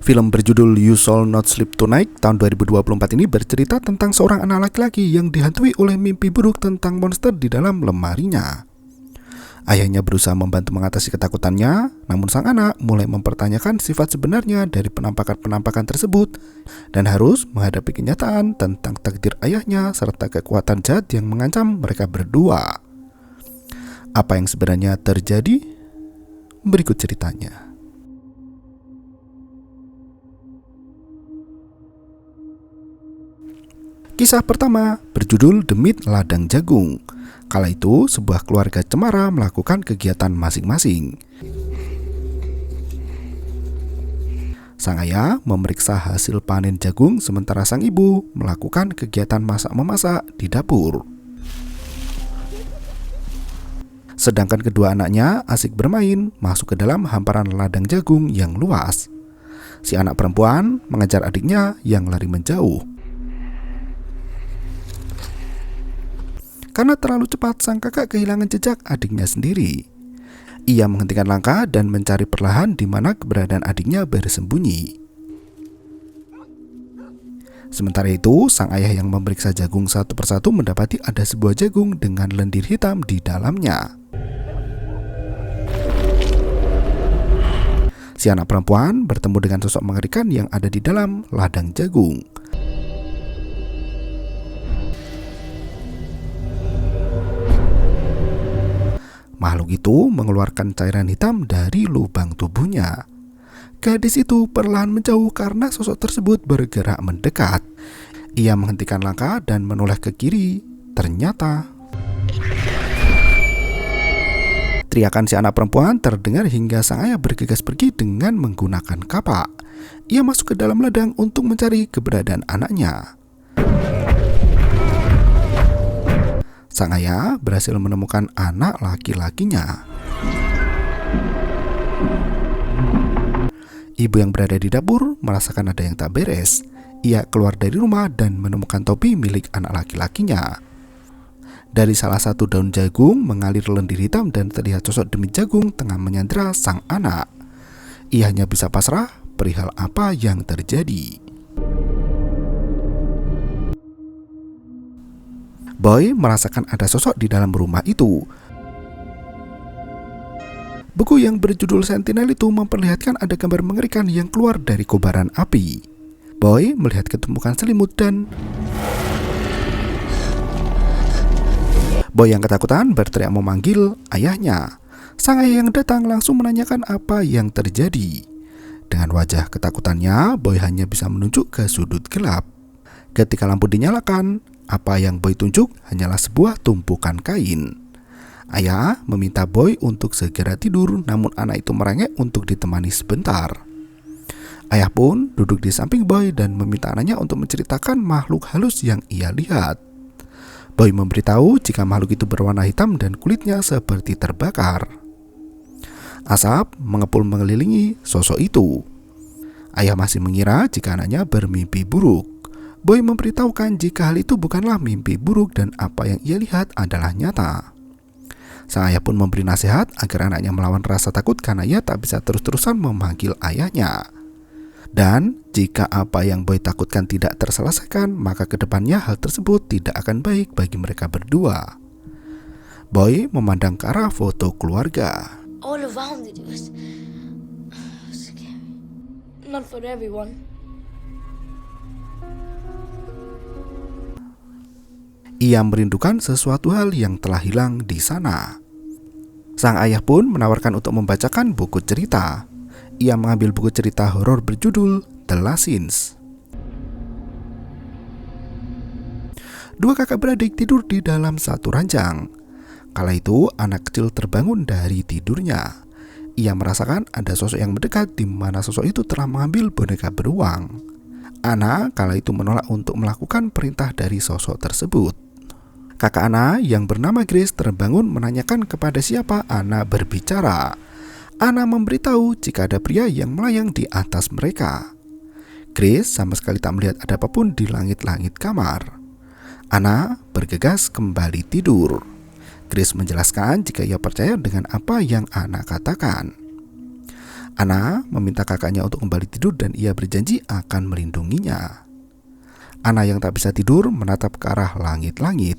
Film berjudul You Shall Not Sleep Tonight tahun 2024 ini bercerita tentang seorang anak laki-laki yang dihantui oleh mimpi buruk tentang monster di dalam lemarinya. Ayahnya berusaha membantu mengatasi ketakutannya, namun sang anak mulai mempertanyakan sifat sebenarnya dari penampakan-penampakan tersebut dan harus menghadapi kenyataan tentang takdir ayahnya serta kekuatan jahat yang mengancam mereka berdua. Apa yang sebenarnya terjadi? Berikut ceritanya. Kisah pertama berjudul Demit Ladang Jagung. Kala itu sebuah keluarga cemara melakukan kegiatan masing-masing. Sang ayah memeriksa hasil panen jagung sementara sang ibu melakukan kegiatan masak-memasak di dapur. Sedangkan kedua anaknya asik bermain masuk ke dalam hamparan ladang jagung yang luas. Si anak perempuan mengejar adiknya yang lari menjauh. Karena terlalu cepat, sang kakak kehilangan jejak adiknya sendiri. Ia menghentikan langkah dan mencari perlahan di mana keberadaan adiknya bersembunyi. Sementara itu, sang ayah yang memeriksa jagung satu persatu mendapati ada sebuah jagung dengan lendir hitam di dalamnya. Si anak perempuan bertemu dengan sosok mengerikan yang ada di dalam ladang jagung. Makhluk itu mengeluarkan cairan hitam dari lubang tubuhnya. Gadis itu perlahan menjauh karena sosok tersebut bergerak mendekat. Ia menghentikan langkah dan menoleh ke kiri. Ternyata teriakan si anak perempuan terdengar hingga sang ayah bergegas pergi dengan menggunakan kapak. Ia masuk ke dalam ladang untuk mencari keberadaan anaknya. Sang ayah berhasil menemukan anak laki-lakinya. Ibu yang berada di dapur merasakan ada yang tak beres. Ia keluar dari rumah dan menemukan topi milik anak laki-lakinya. Dari salah satu daun jagung mengalir lendir hitam dan terlihat sosok Demit Jagung tengah menyandera sang anak. Ia hanya bisa pasrah perihal apa yang terjadi. Boy merasakan ada sosok di dalam rumah itu. Buku yang berjudul Sentinel itu memperlihatkan ada gambar mengerikan yang keluar dari kobaran api. Boy melihat ketumpukan selimut dan Boy yang ketakutan berteriak memanggil ayahnya. Sang ayah yang datang langsung menanyakan apa yang terjadi. Dengan wajah ketakutannya, Boy hanya bisa menunjuk ke sudut gelap. Ketika lampu dinyalakan, apa yang Boy tunjuk hanyalah sebuah tumpukan kain. Ayah meminta Boy untuk segera tidur, namun anak itu merengek untuk ditemani sebentar. Ayah pun duduk di samping Boy dan meminta anaknya untuk menceritakan makhluk halus yang ia lihat. Boy memberitahu jika makhluk itu berwarna hitam dan kulitnya seperti terbakar. Asap mengepul mengelilingi sosok itu. Ayah masih mengira jika anaknya bermimpi buruk. Boy memberitahukan jika hal itu bukanlah mimpi buruk dan apa yang ia lihat adalah nyata. Sang ayah pun memberi nasihat agar anaknya melawan rasa takut karena ia tak bisa terus-terusan memanggil ayahnya. Dan jika apa yang Boy takutkan tidak terselesaikan, maka kedepannya hal tersebut tidak akan baik bagi mereka berdua. Boy memandang ke arah foto keluarga. All around it was scary. Not for everyone. Ia merindukan sesuatu hal yang telah hilang di sana. Sang ayah pun menawarkan untuk membacakan buku cerita. Ia mengambil buku cerita horor berjudul The Last Scenes. Dua kakak beradik tidur di dalam satu ranjang. Kala itu anak kecil terbangun dari tidurnya. Ia merasakan ada sosok yang mendekat di mana sosok itu telah mengambil boneka beruang. Ana kala itu menolak untuk melakukan perintah dari sosok tersebut. Kakak Ana yang bernama Grace terbangun menanyakan kepada siapa Ana berbicara. Ana memberitahu jika ada pria yang melayang di atas mereka. Grace sama sekali tak melihat ada apapun di langit-langit kamar. Ana bergegas kembali tidur. Grace menjelaskan jika ia percaya dengan apa yang Ana katakan. Anna meminta kakaknya untuk kembali tidur dan ia berjanji akan melindunginya. Anna yang tak bisa tidur menatap ke arah langit-langit.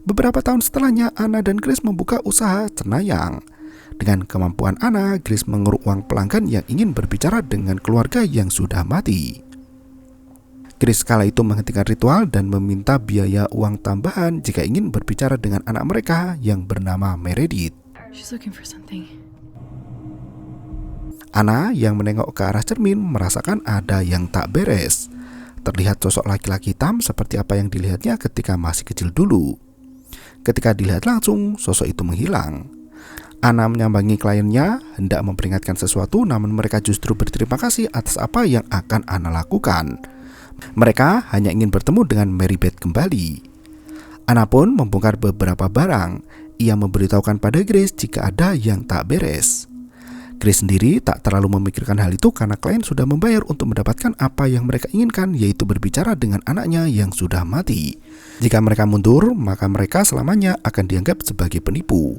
Beberapa tahun setelahnya, Anna dan Grace membuka usaha cenayang. Dengan kemampuan Anna, Grace mengeruk uang pelanggan yang ingin berbicara dengan keluarga yang sudah mati. Grace kala itu menghentikan ritual dan meminta biaya uang tambahan jika ingin berbicara dengan anak mereka yang bernama Meredith. She's looking for something. Anna yang menengok ke arah cermin merasakan ada yang tak beres. Terlihat sosok laki-laki hitam seperti apa yang dilihatnya ketika masih kecil dulu. Ketika dilihat langsung, sosok itu menghilang. Anna menyambangi kliennya hendak memperingatkan sesuatu, namun mereka justru berterima kasih atas apa yang akan Anna lakukan. Mereka hanya ingin bertemu dengan Marybeth kembali. Anna pun membongkar beberapa barang. Ia memberitahukan pada Grace jika ada yang tak beres. Grace sendiri tak terlalu memikirkan hal itu karena klien sudah membayar untuk mendapatkan apa yang mereka inginkan, yaitu berbicara dengan anaknya yang sudah mati. Jika mereka mundur, maka mereka selamanya akan dianggap sebagai penipu.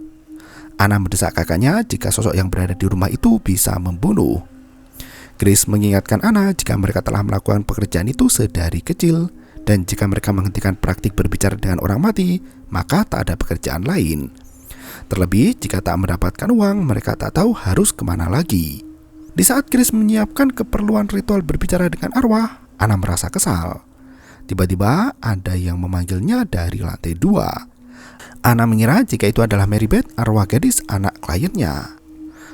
Anna mendesak kakaknya jika sosok yang berada di rumah itu bisa membunuh. Grace mengingatkan Anna jika mereka telah melakukan pekerjaan itu sedari kecil, dan jika mereka menghentikan praktik berbicara dengan orang mati, maka tak ada pekerjaan lain. Terlebih jika tak mendapatkan uang, mereka tak tahu harus kemana lagi. Di saat Grace menyiapkan keperluan ritual berbicara dengan arwah, Anna merasa kesal. Tiba-tiba ada yang memanggilnya dari lantai 2. Anna mengira jika itu adalah Marybeth, arwah gadis anak kliennya.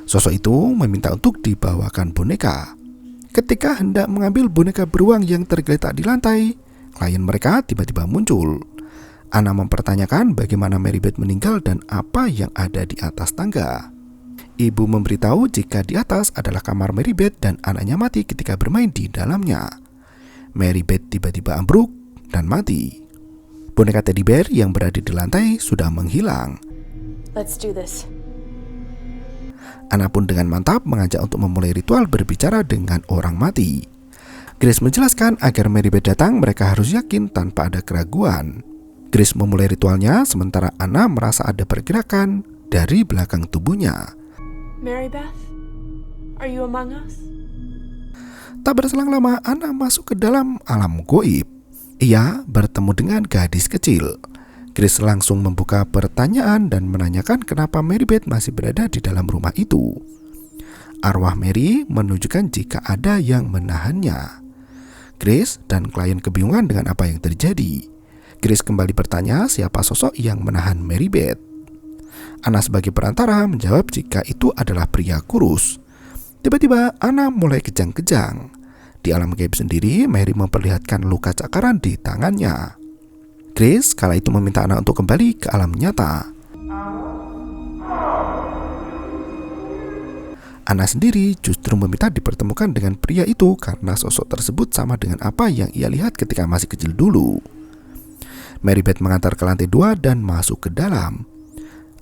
Sosok itu meminta untuk dibawakan boneka. Ketika hendak mengambil boneka beruang yang tergeletak di lantai, klien mereka tiba-tiba muncul. Anna mempertanyakan bagaimana Marybeth meninggal dan apa yang ada di atas tangga. Ibu memberitahu jika di atas adalah kamar Marybeth dan anaknya mati ketika bermain di dalamnya. Marybeth tiba-tiba ambruk dan mati. Boneka teddy bear yang berada di lantai sudah menghilang. Let's do this. Anna pun dengan mantap mengajak untuk memulai ritual berbicara dengan orang mati. Grace menjelaskan agar Marybeth datang, mereka harus yakin tanpa ada keraguan. Grace memulai ritualnya sementara Anna merasa ada pergerakan dari belakang tubuhnya. Marybeth, are you among us? Tak berselang lama, Anna masuk ke dalam alam goib. Ia bertemu dengan gadis kecil. Grace langsung membuka pertanyaan dan menanyakan kenapa Marybeth masih berada di dalam rumah itu. Arwah Mary menunjukkan jika ada yang menahannya. Grace dan klien kebingungan dengan apa yang terjadi. Grace kembali bertanya siapa sosok yang menahan Marybeth. Anna sebagai perantara menjawab jika itu adalah pria kurus. Tiba-tiba Anna mulai kejang-kejang. Di alam gaib sendiri, Mary memperlihatkan luka cakaran di tangannya. Grace kala itu meminta Anna untuk kembali ke alam nyata. Anna sendiri justru meminta dipertemukan dengan pria itu karena sosok tersebut sama dengan apa yang ia lihat ketika masih kecil dulu. Marybeth mengantar ke lantai 2 dan masuk ke dalam.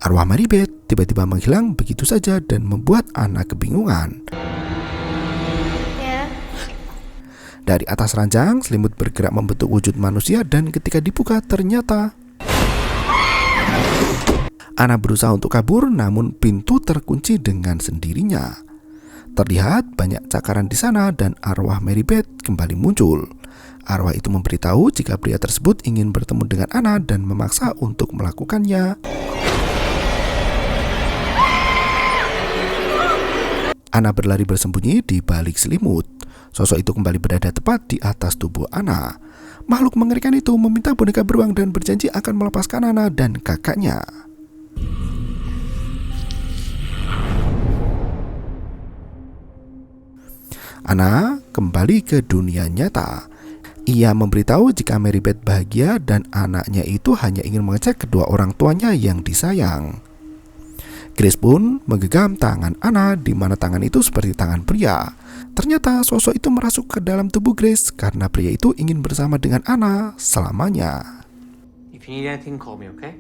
Arwah Marybeth tiba-tiba menghilang begitu saja dan membuat Anna kebingungan. Dari atas ranjang, selimut bergerak membentuk wujud manusia dan ketika dibuka ternyata Anna berusaha untuk kabur, namun pintu terkunci dengan sendirinya. Terlihat banyak cakaran di sana dan arwah Marybeth kembali muncul. Arwah itu memberitahu jika pria tersebut ingin bertemu dengan Anna dan memaksa untuk melakukannya. Anna berlari bersembunyi di balik selimut. Sosok itu kembali berada tepat di atas tubuh Anna. Makhluk mengerikan itu meminta boneka beruang dan berjanji akan melepaskan Anna dan kakaknya. Anna kembali ke dunia nyata. Ia memberitahu jika Marybeth bahagia dan anaknya itu hanya ingin mengecek kedua orang tuanya yang disayang. Grace pun menggenggam tangan Anna di mana tangan itu seperti tangan pria. Ternyata sosok itu merasuk ke dalam tubuh Grace karena pria itu ingin bersama dengan Anna selamanya. If you need anything, call me, okay?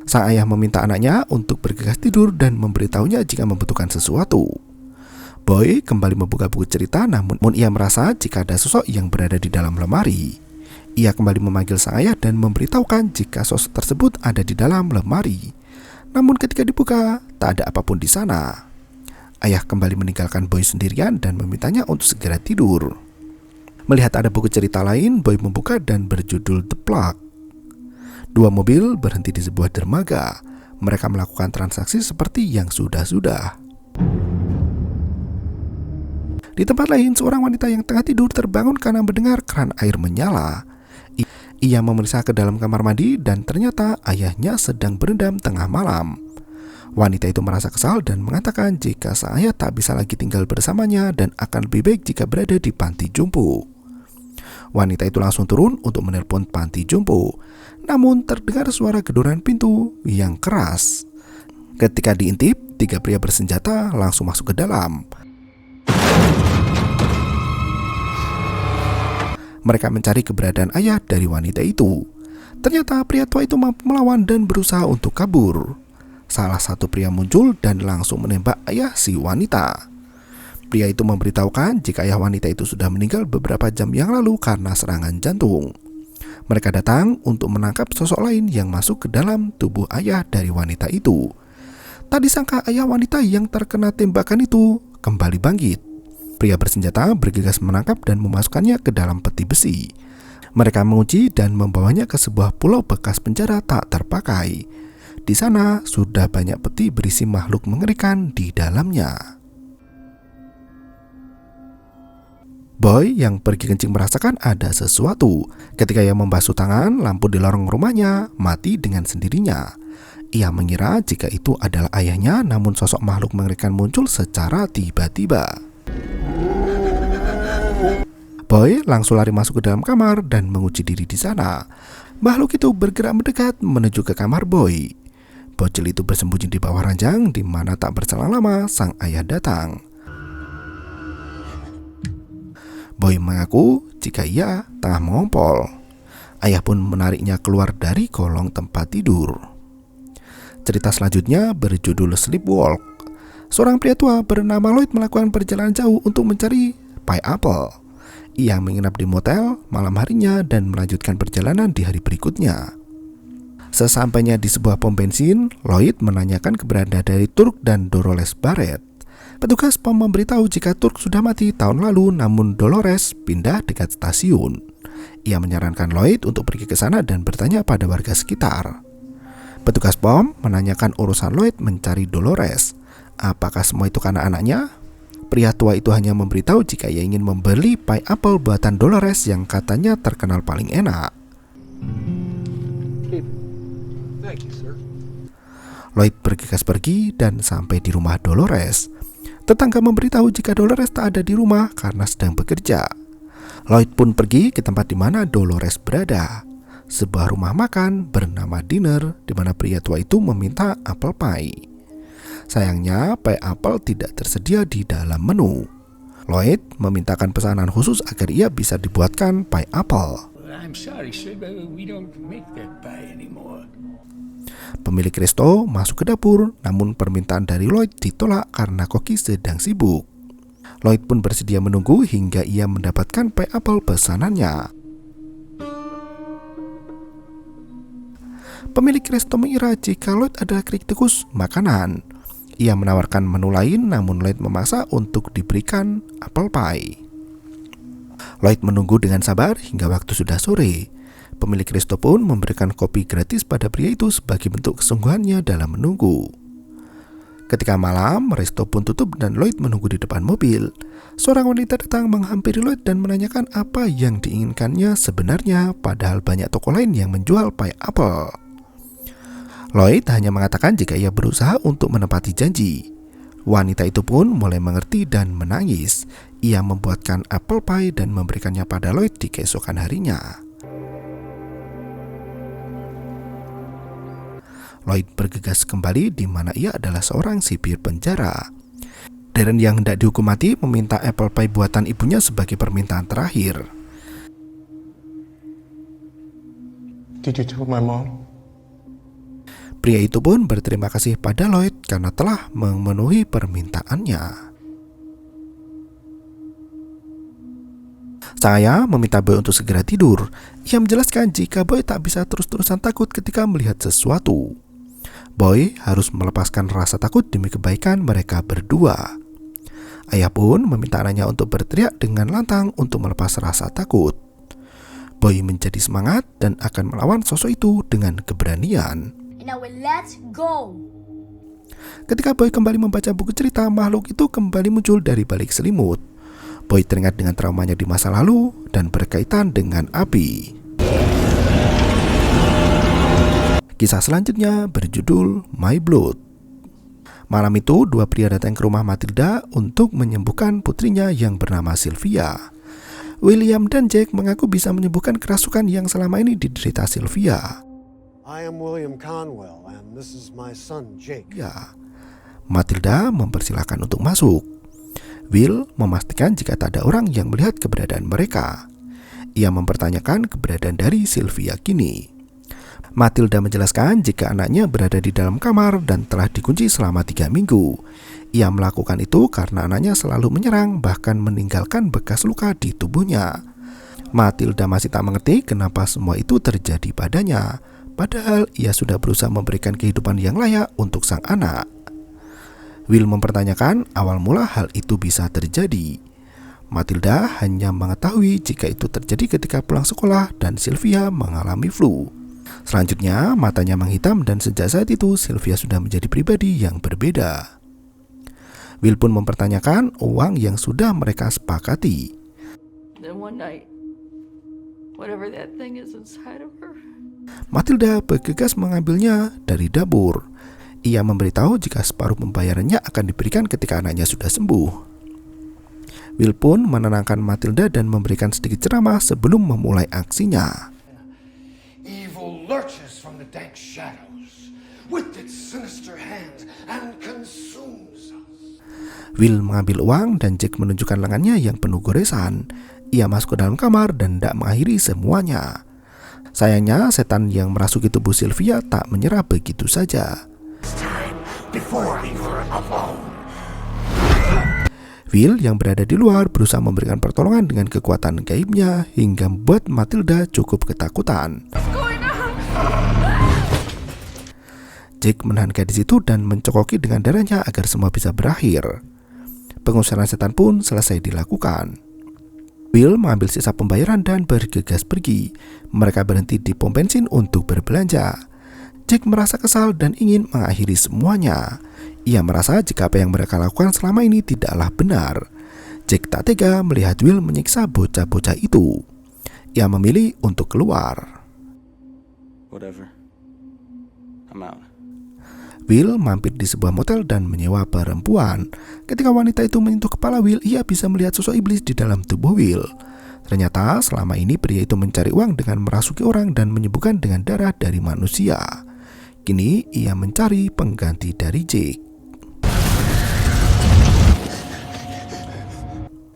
Sang ayah meminta anaknya untuk bergegas tidur dan memberitahunya jika membutuhkan sesuatu. Boy kembali membuka buku cerita, namun ia merasa jika ada sosok yang berada di dalam lemari. Ia kembali memanggil sang ayah dan memberitahukan jika sosok tersebut ada di dalam lemari. Namun ketika dibuka, tak ada apapun di sana. Ayah kembali meninggalkan Boy sendirian dan memintanya untuk segera tidur. Melihat ada buku cerita lain, Boy membuka dan berjudul The Plug. Dua mobil berhenti di sebuah dermaga. Mereka melakukan transaksi seperti yang sudah-sudah. Di tempat lain, seorang wanita yang tengah tidur terbangun karena mendengar keran air menyala. Ia memeriksa ke dalam kamar mandi dan ternyata ayahnya sedang berendam tengah malam. Wanita itu merasa kesal dan mengatakan jika sang ayah tak bisa lagi tinggal bersamanya dan akan lebih baik jika berada di panti jompo. Wanita itu langsung turun untuk menelpon panti jompo. Namun terdengar suara gedoran pintu yang keras. Ketika diintip, 3 pria bersenjata langsung masuk ke dalam. Mereka mencari keberadaan ayah dari wanita itu. Ternyata pria tua itu mampu melawan dan berusaha untuk kabur. Salah satu pria muncul dan langsung menembak ayah si wanita. Pria itu memberitahukan jika ayah wanita itu sudah meninggal beberapa jam yang lalu karena serangan jantung. Mereka datang untuk menangkap sosok lain yang masuk ke dalam tubuh ayah dari wanita itu. Tak disangka ayah wanita yang terkena tembakan itu kembali bangkit. Pria bersenjata bergegas menangkap dan memasukkannya ke dalam peti besi. Mereka mengunci dan membawanya ke sebuah pulau bekas penjara tak terpakai. Di sana sudah banyak peti berisi makhluk mengerikan di dalamnya. Boy yang pergi kencing merasakan ada sesuatu. Ketika ia membasuh tangan, lampu di lorong rumahnya mati dengan sendirinya. Ia mengira jika itu adalah ayahnya, namun sosok makhluk mengerikan muncul secara tiba-tiba. Boy langsung lari masuk ke dalam kamar dan mengunci diri di sana. Makhluk itu bergerak mendekat menuju ke kamar Boy. Bocil itu bersembunyi di bawah ranjang di mana tak berselang lama sang ayah datang. Boy mengaku jika ia tengah mengompol. Ayah pun menariknya keluar dari kolong tempat tidur. Cerita selanjutnya berjudul Sleepwalk. Seorang pria tua bernama Lloyd melakukan perjalanan jauh untuk mencari pie apple. Ia menginap di motel malam harinya dan melanjutkan perjalanan di hari berikutnya. Sesampainya di sebuah pom bensin, Lloyd menanyakan keberadaan dari Turk dan Dolores Barrett. Petugas pom memberitahu jika Turk sudah mati tahun lalu, namun Dolores pindah dekat stasiun. Ia menyarankan Lloyd untuk pergi ke sana dan bertanya pada warga sekitar. Petugas pom menanyakan urusan Lloyd mencari Dolores. Apakah semua itu karena anaknya? Pria tua itu hanya memberitahu jika ia ingin membeli pie apple buatan Dolores yang katanya terkenal paling enak. Thank you, sir. Lloyd bergegas pergi dan sampai di rumah Dolores. Tetangga memberitahu jika Dolores tak ada di rumah karena sedang bekerja. Lloyd pun pergi ke tempat di mana Dolores berada. Sebuah rumah makan bernama Dinner di mana pria tua itu meminta apple pie. Sayangnya, pie apple tidak tersedia di dalam menu. Lloyd memintakan pesanan khusus agar ia bisa dibuatkan pie apple. I'm sorry, sir, but we don't make that pie anymore. Pemilik resto masuk ke dapur, namun permintaan dari Lloyd ditolak karena koki sedang sibuk. Lloyd pun bersedia menunggu hingga ia mendapatkan pie apple pesanannya. Pemilik resto mengira jika Lloyd adalah kritikus makanan. Ia menawarkan menu lain, namun Lloyd memaksa untuk diberikan apple pie. Lloyd menunggu dengan sabar hingga waktu sudah sore. Pemilik resto pun memberikan kopi gratis pada pria itu sebagai bentuk kesungguhannya dalam menunggu. Ketika malam, resto pun tutup dan Lloyd menunggu di depan mobil. Seorang wanita datang menghampiri Lloyd dan menanyakan apa yang diinginkannya sebenarnya, padahal banyak toko lain yang menjual pie apple. Lloyd hanya mengatakan jika ia berusaha untuk menepati janji. Wanita itu pun mulai mengerti dan menangis. Ia membuatkan apple pie dan memberikannya pada Lloyd di keesokan harinya. Lloyd bergegas kembali di mana ia adalah seorang sipir penjara. Darren yang hendak dihukum mati meminta apple pie buatan ibunya sebagai permintaan terakhir. Did you tell my mom? Pria itu pun berterima kasih pada Lloyd karena telah memenuhi permintaannya. Sang ayah meminta Boy untuk segera tidur. Ia menjelaskan jika Boy tak bisa terus-terusan takut ketika melihat sesuatu. Boy harus melepaskan rasa takut demi kebaikan mereka berdua. Ayah pun meminta anaknya untuk berteriak dengan lantang untuk melepas rasa takut. Boy menjadi semangat dan akan melawan sosok itu dengan keberanian. Now let's go. Ketika Boy kembali membaca buku cerita, makhluk itu kembali muncul dari balik selimut. Boy teringat dengan traumanya di masa lalu dan berkaitan dengan api. Kisah selanjutnya berjudul My Blood. Malam itu, dua pria datang ke rumah Matilda untuk menyembuhkan putrinya yang bernama Sylvia. William dan Jack mengaku bisa menyembuhkan kerasukan yang selama ini diderita Sylvia. I am William Conwell, and this is my son, Jake. Ya, Matilda mempersilahkan untuk masuk. Will memastikan jika tak ada orang yang melihat keberadaan mereka. Ia mempertanyakan keberadaan dari Sylvia kini. Matilda menjelaskan jika anaknya berada di dalam kamar dan telah dikunci selama 3 minggu. Ia melakukan itu karena anaknya selalu menyerang, bahkan meninggalkan bekas luka di tubuhnya. Matilda masih tak mengerti kenapa semua itu terjadi padanya, padahal ia sudah berusaha memberikan kehidupan yang layak untuk sang anak. Will mempertanyakan awal mula hal itu bisa terjadi. Matilda hanya mengetahui jika itu terjadi ketika pulang sekolah dan Sylvia mengalami flu. Selanjutnya, matanya menghitam dan sejak saat itu Sylvia sudah menjadi pribadi yang berbeda. Will pun mempertanyakan uang yang sudah mereka sepakati. Then one night, whatever that thing is inside of her. Matilda bergegas mengambilnya dari dapur. Ia memberitahu jika separuh pembayarannya akan diberikan ketika anaknya sudah sembuh. Will pun menenangkan Matilda dan memberikan sedikit ceramah sebelum memulai aksinya. Evil lurches from the dank shadows with its sinister hands and consumes us. Will mengambil uang dan Jack menunjukkan lengannya yang penuh goresan. Ia masuk ke dalam kamar dan tidak mengakhiri semuanya. Sayangnya, setan yang merasuki tubuh Sylvia tak menyerah begitu saja. Will yang berada di luar berusaha memberikan pertolongan dengan kekuatan gaibnya hingga membuat Matilda cukup ketakutan. Jack menahan gadis itu dan mencokoki dengan darahnya agar semua bisa berakhir. Pengusiran setan pun selesai dilakukan. Will mengambil sisa pembayaran dan bergegas pergi. Mereka berhenti di pom bensin untuk berbelanja. Jack merasa kesal dan ingin mengakhiri semuanya. Ia merasa jika apa yang mereka lakukan selama ini tidaklah benar. Jack tak tega melihat Will menyiksa bocah-bocah itu. Ia memilih untuk keluar. Whatever. I'm out. Will mampir di sebuah motel dan menyewa perempuan. Ketika wanita itu menyentuh kepala Will, ia bisa melihat sosok iblis di dalam tubuh Will. Ternyata selama ini pria itu mencari uang dengan merasuki orang dan menyembuhkan dengan darah dari manusia. Kini ia mencari pengganti dari Jake.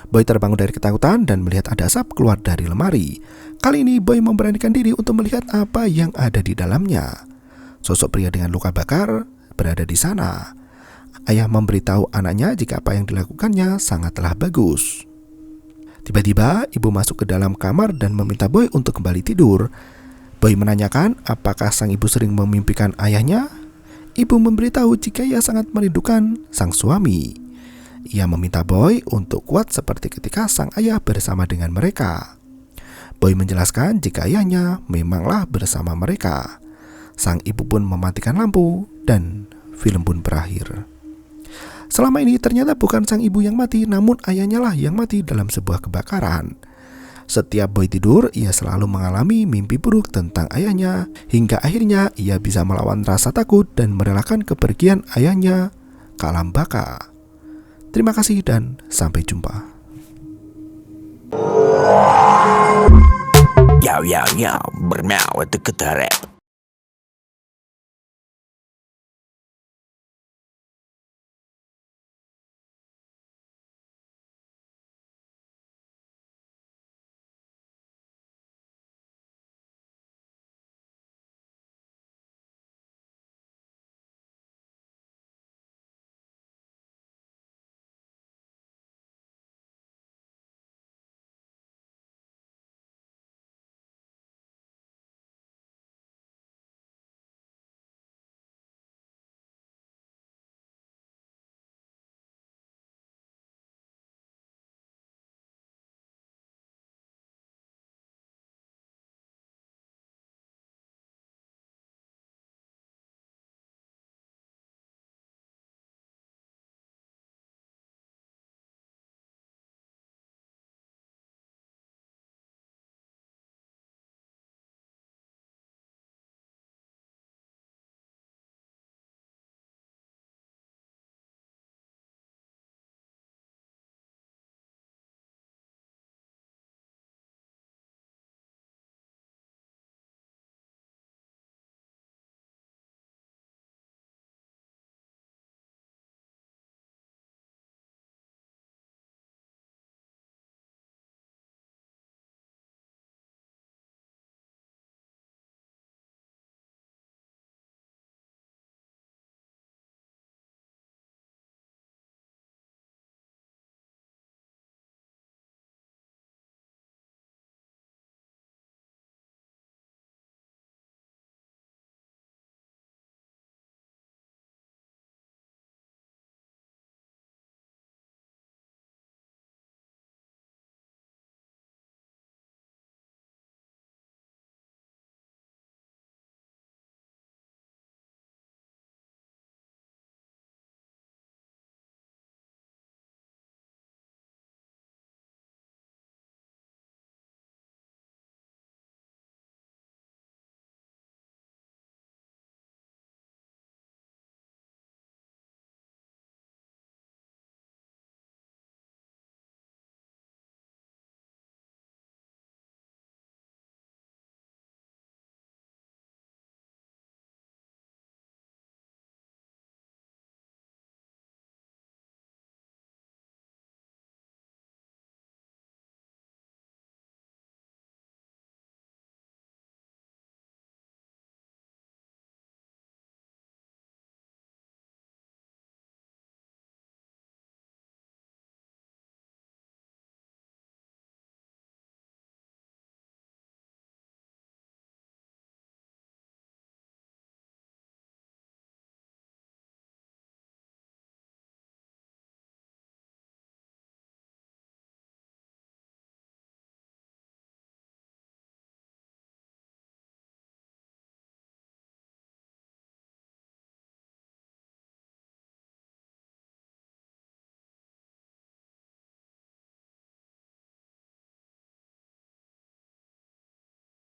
Boy terbangun dari ketakutan dan melihat ada asap keluar dari lemari. Kali ini Boy memberanikan diri untuk melihat apa yang ada di dalamnya. Sosok pria dengan luka bakar berada di sana. Ayah memberitahu anaknya jika apa yang dilakukannya sangatlah bagus. Tiba-tiba ibu masuk ke dalam kamar dan meminta Boy untuk kembali tidur. Boy menanyakan apakah sang ibu sering memimpikan ayahnya. Ibu memberitahu jika ia sangat merindukan sang suami. Ia meminta Boy untuk kuat seperti ketika sang ayah bersama dengan mereka. Boy menjelaskan jika ayahnya memanglah bersama mereka. Sang ibu pun mematikan lampu dan film pun berakhir. Selama ini ternyata bukan sang ibu yang mati, namun ayahnya lah yang mati dalam sebuah kebakaran. Setiap Boy tidur, ia selalu mengalami mimpi buruk tentang ayahnya, hingga akhirnya ia bisa melawan rasa takut dan merelakan kepergian ayahnya ke alam baka. Terima kasih dan sampai jumpa. Yo, bermau itu ketarik.